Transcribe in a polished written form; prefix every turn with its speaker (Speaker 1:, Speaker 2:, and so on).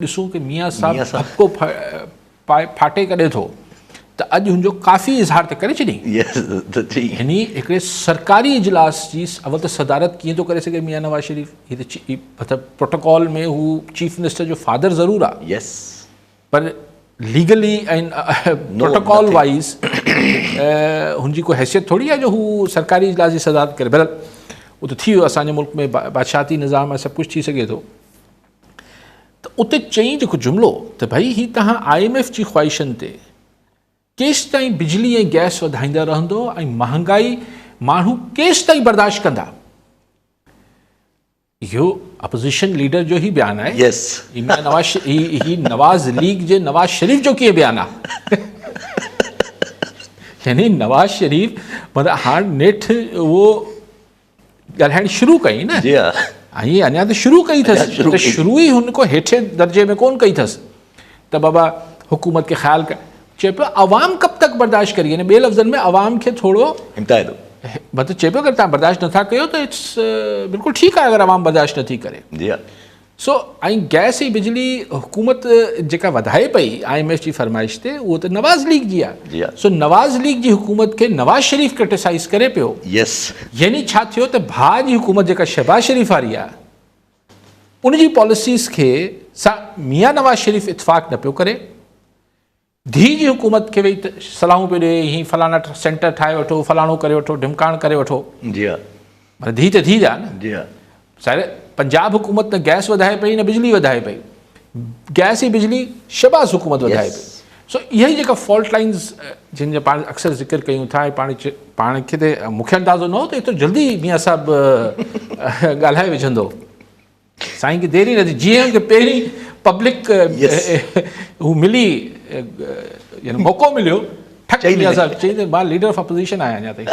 Speaker 1: ॾिसूं कि मियाँ साहब धक्को फाटे करे थो त अॼु हुनजो काफ़ी इज़हार त करे छॾी। यानी हिकिड़े सरकारी इजलास जी अवल त सदारत कीअं थो करे सघे मियाँ नवाज़ शरीफ़? हीअ त मतिलबु प्रोटोकॉल में हू चीफ मिनिस्टर जो फादर ज़रूरु आहे, पर लीगली ऐं प्रोटोकॉल वाइज़ हुनजी कोई हैसियत थोरी आहे जो हू सरकारी इजलास जी सदारत करे। बहरहाल उहो त थी वियो, असांजे मुल्क में बादशाहती निज़ाम आहे, सभु कुझु थी सघे थो। त उते चई जेको जुमिलो त भई ही तव्हां IMF जी ख़्वाहिशनि ते केसि ताईं बिजली ऐं गैस वधाईंदा रहंदो ऐं महांगाई माण्हू केसि ताईं बर्दाश्त कंदा? इहो अपोज़िशन लीडर जो ही बयानु आहे। ही नवाज़ लीग जे नवाज़ शरीफ़ जो कीअं बयानु आहे? यानी नवाज़ शरीफ़ मतिलबु हाणे नेठि उहो ॻाल्हाइणु शुरू कई न, ऐं अञा त शुरू कई अथसि, त शुरू ई हुन को हेठे दर्जे में कोन कई अथसि त बाबा हुकूमत खे ख़्यालु कर। चए पियो अवाम कब तक बर्दाश्त करिए, यानी ॿिए लफ़्ज़नि में अवाम खे थोरो मतिलबु चए पियो अगरि तव्हां बर्दाश्त नथा कयो त इट्स बिल्कुलु ठीकु आहे अगरि अवाम बर्दाश्त नथी करे। सो ऐं गैस ऐं बिजली हुकूमत जेका वधाए पई IMF जी फरमाइश ते, उहो त नवाज़ लीग जी आहे। सो नवाज़ लीग जी हुकूमत खे नवाज़ शरीफ़ क्रिटिसाइज़ करे पियो। यानी छा थियो त भाउ जी हुकूमत जेका शहबाज शरीफ़ वारी आहे उनजी पॉलिसीज़ खे सां मियाँ नवाज़ शरीफ़ इतफ़ाक़ न पियो करे। धीउ जी हुकूमत खे वेही सलाहूं पियो ॾिए, हीअं फलाना सेंटर ठाहे वठो, फलाणो करे वठो, ढिमकाण करे वठो। पर धीउ त धीउ आहे न। सारे पंजाब हुकूमत न गैस वधाए पई न बिजली वधाए पई, गैस ऐं बिजली शहबाज हुकूमत वधाए पई। सो इहा ई जेका फॉल्ट लाइन्स जिन जो पाण अक्सर ज़िक्र कयूं था, ऐं पाण खे त मूंखे अंदाज़ो न हो त एतिरो जल्दी मियाँ साहिबु ॻाल्हाए विझंदो। साईं खे देरी न थी, जीअं की पहिरीं पब्लिक हू मिली यानी मौक़ो मिलियो, ठक मियाँ साहिबु चई त मां लीडर ऑफ अपोज़िशन आहियां अञा ताईं।